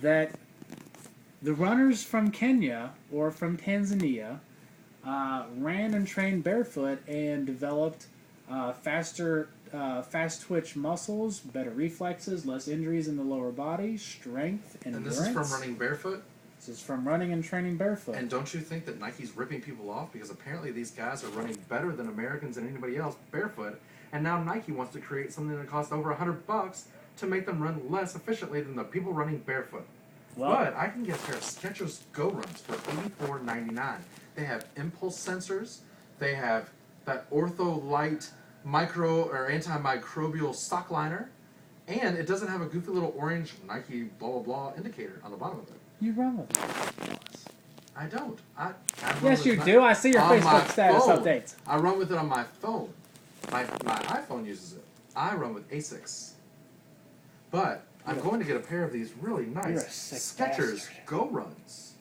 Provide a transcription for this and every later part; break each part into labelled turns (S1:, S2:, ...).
S1: that the runners from Kenya or from Tanzania ran and trained barefoot and developed fast twitch muscles, better reflexes, less injuries in the lower body, strength, and
S2: this is from running barefoot?
S1: This is from running and training barefoot.
S2: And don't you think that Nike's ripping people off? Because apparently these guys are running better than Americans and anybody else barefoot. And now Nike wants to create something that costs over $100 to make them run less efficiently than the people running barefoot. Well, but I can get a pair of Skechers Go Runs for $84.99. They have impulse sensors. They have that Ortho Light micro or antimicrobial sock liner. And it doesn't have a goofy little orange Nike blah blah blah indicator on the bottom of it.
S1: You run with it.
S2: I don't.
S1: Yes, you do. I see your Facebook status updates.
S2: I run with it on my phone. My iPhone uses it. I run with Asics. But I'm going to get a pair of these really nice Skechers Go Runs.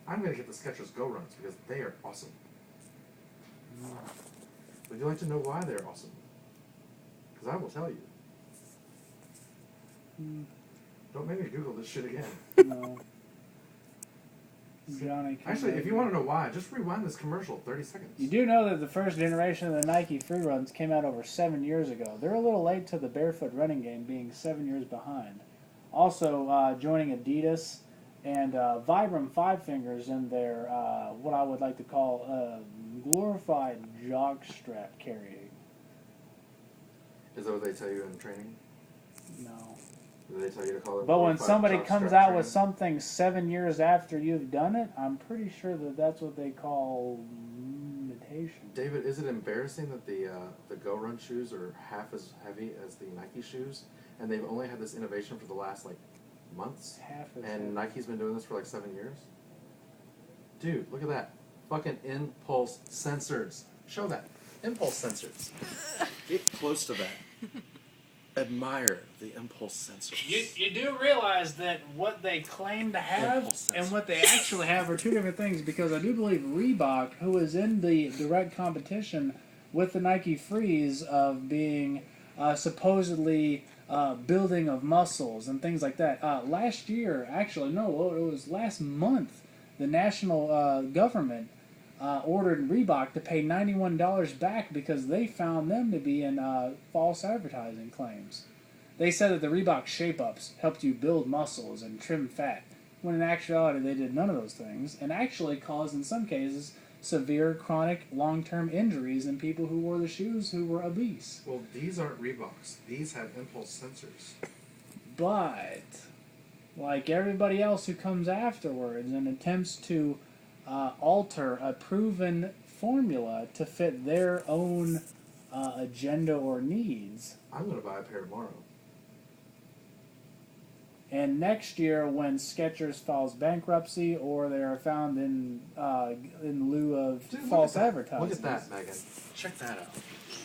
S2: I'm going to get the Skechers Go Runs because they are awesome. Would you like to know why they're awesome? Because I will tell you. Don't make me Google this shit again.
S1: No. Johnny.
S2: Actually, if you want to know why, just rewind this commercial 30 seconds.
S1: You do know that the first generation of the Nike Free Runs came out over 7 years ago. They're a little late to the barefoot running game, being 7 years behind. Also, joining Adidas and Vibram Five Fingers in their, what I would like to call, glorified jog strap carrying.
S2: Is that what they tell you in training?
S1: No.
S2: Do they tell you to call it?
S1: But when somebody comes out with something 7 years after you've done it, I'm pretty sure that that's what they call imitation.
S2: David, is it embarrassing that the Go Run shoes are half as heavy as the Nike shoes, and they've only had this innovation for the last months? And Nike's been doing this for 7 years. Dude, look at that! Fucking impulse sensors. Show that impulse sensors. Get close to that. Admire the impulse sensors.
S1: You do realize that what they claim to have and what they actually have are two different things, because I do believe Reebok, who is in the direct competition with the Nike Frees of being supposedly building of muscles and things like that. Last year, actually, no, it was last month, the national government ordered Reebok to pay $91 back because they found them to be in false advertising claims. They said that the Reebok shape-ups helped you build muscles and trim fat, when in actuality they did none of those things, and actually caused, in some cases, severe chronic long-term injuries in people who wore the shoes who were obese.
S2: Well, these aren't Reeboks. These have impulse sensors.
S1: But, like everybody else who comes afterwards and attempts to alter a proven formula to fit their own agenda or needs.
S2: I'm going to buy a pair tomorrow.
S1: And next year, when Skechers files bankruptcy or they are found in lieu of false advertising.
S2: Look at that, Megan. Check that out.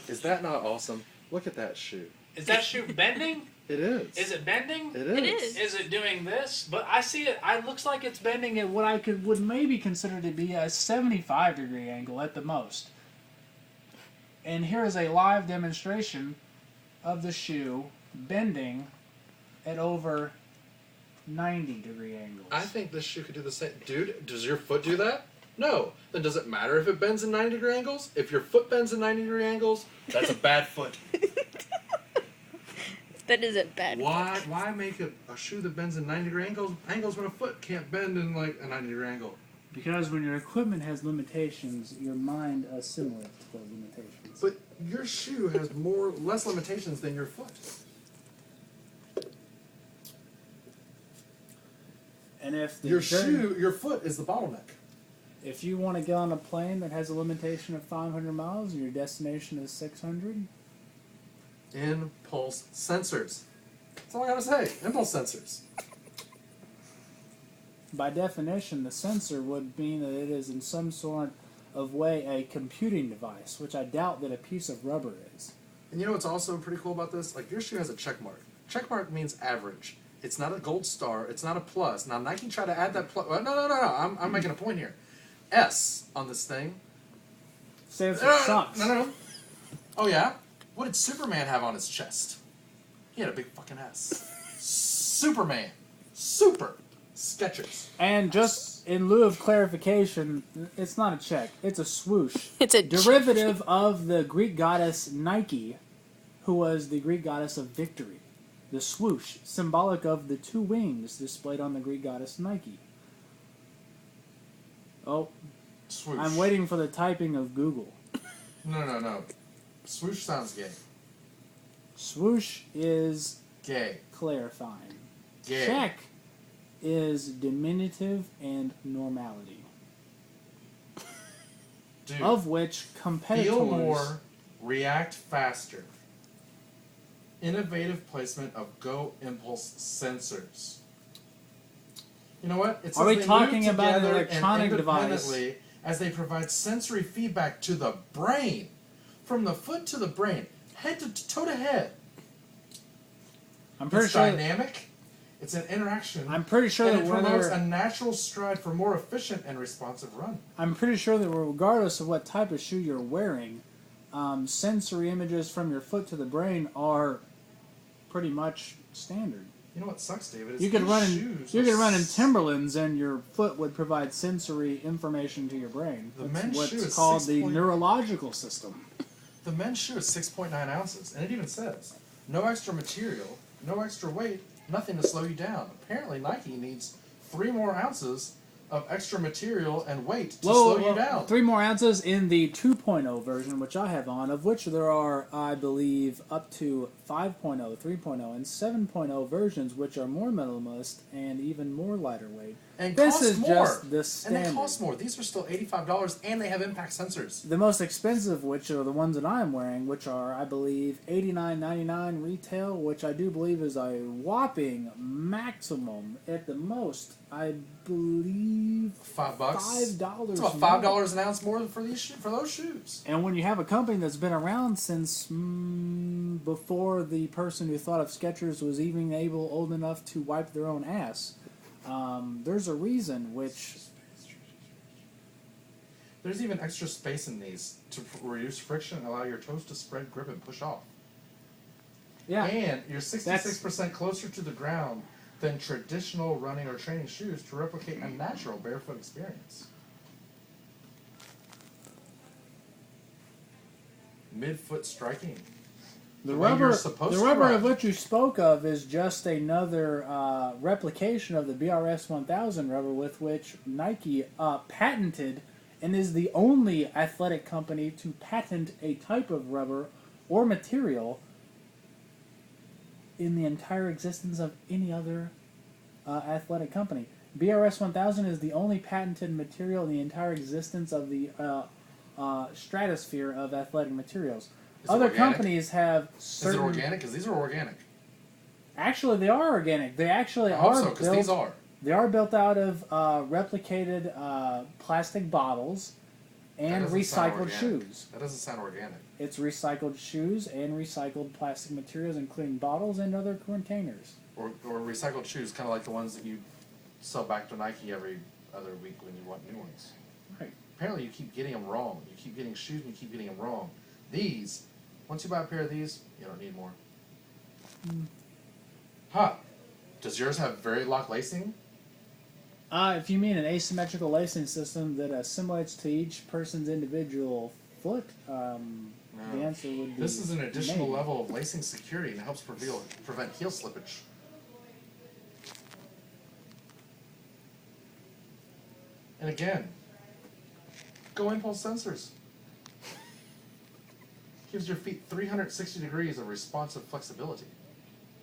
S2: Is that not awesome? Look at that shoe.
S1: Is that shoe bending?
S2: It is.
S1: Is it bending?
S2: It is.
S1: Is it doing this? But I see it. It looks like it's bending at what I would maybe consider to be a 75-degree angle at the most. And here is a live demonstration of the shoe bending at over 90-degree angles.
S2: I think this shoe could do the same. Dude, does your foot do that? No. Then does it matter if it bends in 90-degree angles? If your foot bends in 90-degree angles, that's a bad foot.
S3: That is a bad foot.
S2: Why make a shoe that bends in 90-degree angles when a foot can't bend in a 90-degree angle?
S1: Because when your equipment has limitations, your mind assimilates those limitations.
S2: But your shoe has less limitations than your foot.
S1: And if
S2: your foot is the bottleneck.
S1: If you want to get on a plane that has a limitation of 500 miles and your destination is 600,
S2: impulse sensors. That's all I gotta say. Impulse sensors.
S1: By definition, the sensor would mean that it is in some sort of way a computing device, which I doubt that a piece of rubber is.
S2: And you know what's also pretty cool about this? Your shoe has a check mark. Check mark means average. It's not a gold star. It's not a plus. Now, Nike tried to add that plus. No. I'm making a point here. S on this thing.
S1: Stands for socks.
S2: No. Oh, yeah? What did Superman have on his chest? He had a big fucking S. Superman. Super Skechers.
S1: And just in lieu of clarification, it's not a check. It's a swoosh.
S3: It's a
S1: derivative of the Greek goddess Nike, who was the Greek goddess of victory. The swoosh, symbolic of the two wings displayed on the Greek goddess Nike. Oh,
S2: Swoosh.
S1: I'm waiting for the typing of Google.
S2: No. Swoosh sounds gay.
S1: Swoosh is
S2: Gay.
S1: clarifying.
S2: Gay.
S1: Check is diminutive and normality.
S2: Dude,
S1: Of which competitors...
S2: feel more, react faster. Innovative placement of Go Impulse sensors. You know what? It says
S1: Are we
S2: they
S1: talking
S2: move
S1: about an
S2: together
S1: electronic
S2: and
S1: device?
S2: independently as they provide sensory feedback to the brain. From the foot to the brain. Head to toe to head.
S1: I'm pretty
S2: It's
S1: sure...
S2: dynamic. It's an interaction.
S1: I'm pretty sure
S2: and
S1: that
S2: it promotes
S1: whether...
S2: a natural stride for more efficient and responsive run.
S1: I'm pretty sure that regardless of what type of shoe you're wearing, sensory images from your foot to the brain are pretty much standard.
S2: You know what sucks, David? Is
S1: You could
S2: these
S1: run
S2: shoes
S1: in Timberlands and your foot would provide sensory information to your brain.
S2: The
S1: That's
S2: men's shoe
S1: what's
S2: is
S1: called
S2: 6
S1: the
S2: point-
S1: neurological system.
S2: The men's shoe is 6.9 ounces, and it even says no extra material, no extra weight, nothing to slow you down. Apparently, Nike needs 3 more ounces of extra material and weight to slow you down.
S1: 3 more ounces in the 2.0 version, which I have on, of which there are, I believe, up to 5.0, 3.0, and 7.0 versions, which are more minimalist and even more lighter weight.
S2: And
S1: This
S2: cost
S1: is
S2: more.
S1: just the
S2: And
S1: standard.
S2: they cost more. These are still $85, and they have impact sensors.
S1: The most expensive, which are the ones that I'm wearing, which are, I believe, $89.99 retail, which I do believe is a whopping maximum at the most. I believe
S2: $5.
S1: $5.
S2: It's about $5 an ounce more for those shoes.
S1: And when you have a company that's been around since before the person who thought of Skechers was even old enough to wipe their own ass, there's a reason which...
S2: There's even extra space in these to reduce friction and allow your toes to spread, grip, and push off.
S1: Yeah.
S2: And you're 66% closer to the ground than traditional running or training shoes to replicate a natural barefoot experience. Mid-foot striking.
S1: The
S2: way you're
S1: rubber,
S2: supposed
S1: the
S2: to
S1: rubber
S2: run.
S1: of what you spoke of is just another replication of the BRS 1000 rubber with which Nike patented and is the only athletic company to patent a type of rubber or material in the entire existence of any other athletic company. BRS 1000 is the only patented material in the entire existence of the stratosphere of athletic materials.
S2: Is it
S1: Other
S2: organic?
S1: companies have certain...
S2: Is it organic? Because these are organic.
S1: Actually, they are organic. They actually
S2: I hope
S1: are
S2: so, because
S1: built...
S2: these are.
S1: They are built out of replicated plastic bottles and
S2: That doesn't sound
S1: recycled
S2: organic.
S1: shoes.
S2: That doesn't sound organic.
S1: It's recycled shoes and recycled plastic materials, including bottles and other containers.
S2: Or recycled shoes, kind of like the ones that you sell back to Nike every other week when you want new ones.
S1: Right.
S2: Apparently you keep getting them wrong. You keep getting shoes and you keep getting them wrong. These, once you buy a pair of these, you don't need more. Huh. Does yours have very lock lacing?
S1: If you mean an asymmetrical lacing system that assimilates to each person's individual foot, the answer would be
S2: This is an additional
S1: maybe.
S2: level of lacing security and helps prevent heel slippage. And again, Go Impulse sensors. Gives your feet 360 degrees of responsive flexibility.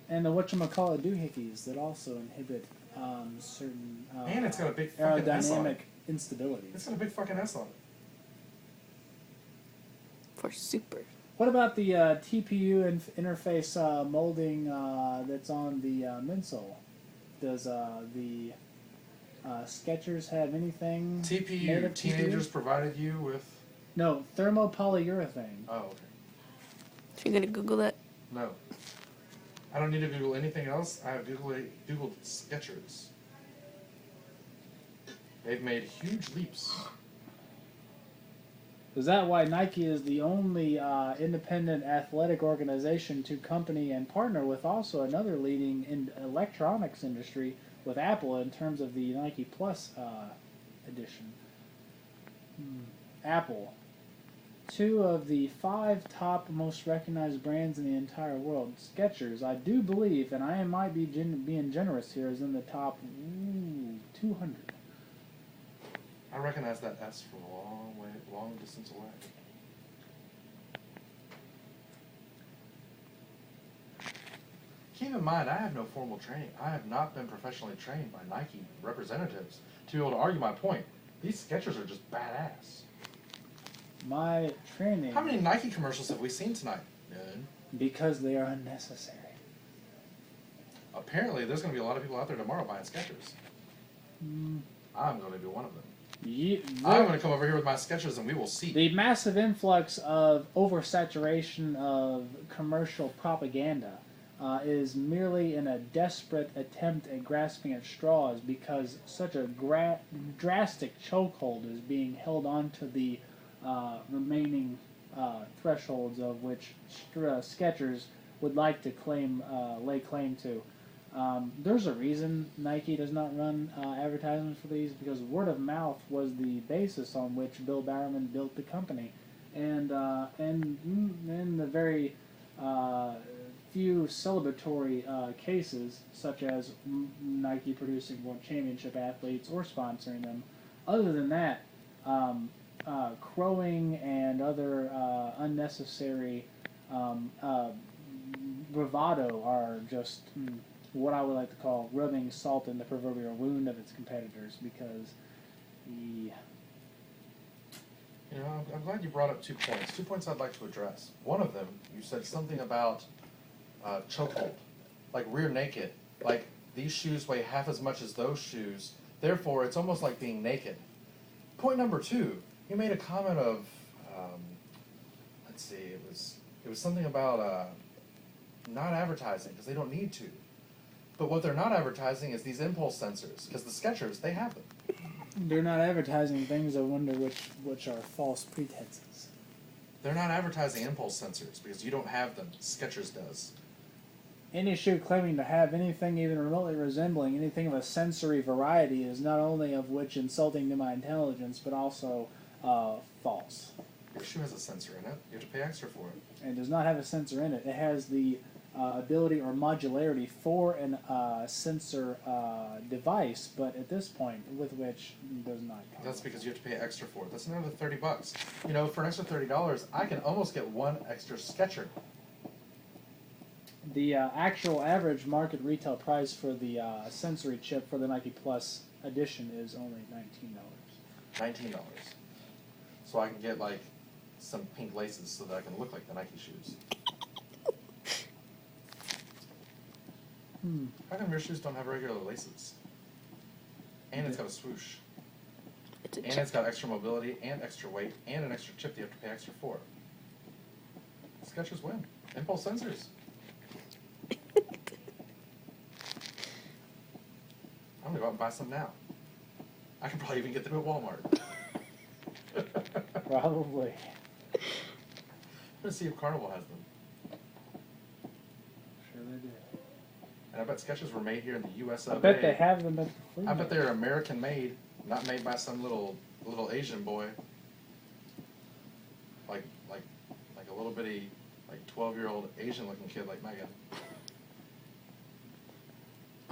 S1: And the whatchamacallit doohickeys that also inhibit certain
S2: And it's got a big fucking S on
S1: aerodynamic
S2: it.
S1: instability.
S2: It's got a big fucking S on it.
S3: For super.
S1: What about the TPU interface molding that's on the midsole? Does the Skechers have anything made
S2: TPU,
S1: of
S2: teenagers provided you with...
S1: No, thermopolyurethane.
S2: Oh, okay.
S3: So you're gonna Google that?
S2: No. I don't need to Google anything else. I have Googled Skechers. They've made huge leaps.
S1: Is that why Nike is the only independent athletic organization to company and partner with also another leading in electronics industry with Apple in terms of the Nike Plus edition? Apple. 2 of the 5 top most recognized brands in the entire world. Skechers, I do believe, and I might be being generous here, is in the top 200.
S2: I recognize that S from a long distance away. Keep in mind, I have no formal training. I have not been professionally trained by Nike representatives to be able to argue my point. These Skechers are just badass.
S1: My training...
S2: How many Nike commercials have we seen tonight? None.
S1: Because they are unnecessary.
S2: Apparently, there's going to be a lot of people out there tomorrow buying Skechers. I'm going to be one of them. I'm going to come over here with my Skechers and we will see.
S1: The massive influx of oversaturation of commercial propaganda is merely in a desperate attempt at grasping at straws because such a drastic chokehold is being held onto the remaining thresholds of which Skechers would like to lay claim to. There's a reason Nike does not run advertisements for these because word of mouth was the basis on which Bill Bowerman built the company, and in the very few celebratory cases, such as Nike producing World Championship athletes or sponsoring them. Other than that, crowing and other unnecessary bravado are just what I would like to call rubbing salt in the proverbial wound of its competitors because
S2: You know, I'm glad you brought up 2 points. 2 points I'd like to address. One of them, you said something about chokehold, like rear naked. Like these shoes weigh half as much as those shoes, therefore it's almost like being naked. Point number 2, you made a comment of, let's see, it was something about not advertising because they don't need to. But what they're not advertising is these impulse sensors because the Skechers, they have them.
S1: They're not advertising things, I wonder which are false pretenses.
S2: They're not advertising impulse sensors because you don't have them. Skechers does.
S1: Any shoe claiming to have anything even remotely resembling anything of a sensory variety is not only of which insulting to my intelligence, but also false.
S2: Your shoe has a sensor in it. You have to pay extra for it.
S1: And does not have a sensor in it. It has the ability or modularity for an sensor device, but at this point, with which does not come.
S2: That's because you have to pay extra for it. That's another $30. You know, for an extra $30, I can almost get 1 extra Skecher.
S1: The actual average market retail price for the sensory chip for the Nike Plus edition is only $19.
S2: $19. So I can get like some pink laces so that I can look like the Nike shoes. How come your shoes don't have regular laces? And it's got a swoosh. And it's got extra mobility and extra weight and an extra chip that you have to pay extra for. Skechers win. Impulse sensors. I'm gonna go out and buy some now. I can probably even get them at Walmart.
S1: Probably.
S2: I'm gonna see if Carnival has them.
S1: Sure they do.
S2: And I bet Skechers were made here in the US of A.
S1: I bet they have them at the flea
S2: I bet
S1: market.
S2: they're American made, not made by some little Asian boy. Like a little bitty, like 12-year-old Asian looking kid like Megan.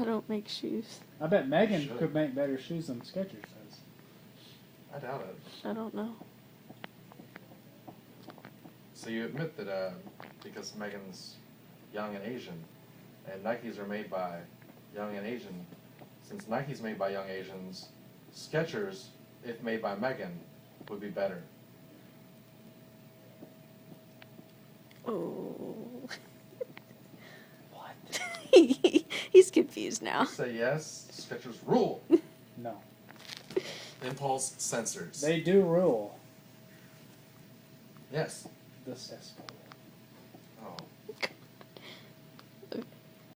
S3: I don't make shoes.
S1: I bet Megan
S2: Should.
S1: could make better shoes than Skechers does.
S2: I doubt it.
S3: I don't know.
S2: So you admit that because Megan's young and Asian, and Nikes are made by young and Asian, since Nike's made by young Asians, Skechers, if made by Megan, would be better.
S3: Oh.
S1: What?
S3: He's confused now.
S2: Say yes, Skechers rule.
S1: No.
S2: Impulse sensors.
S1: They do rule
S2: Yes.
S1: the cesspool.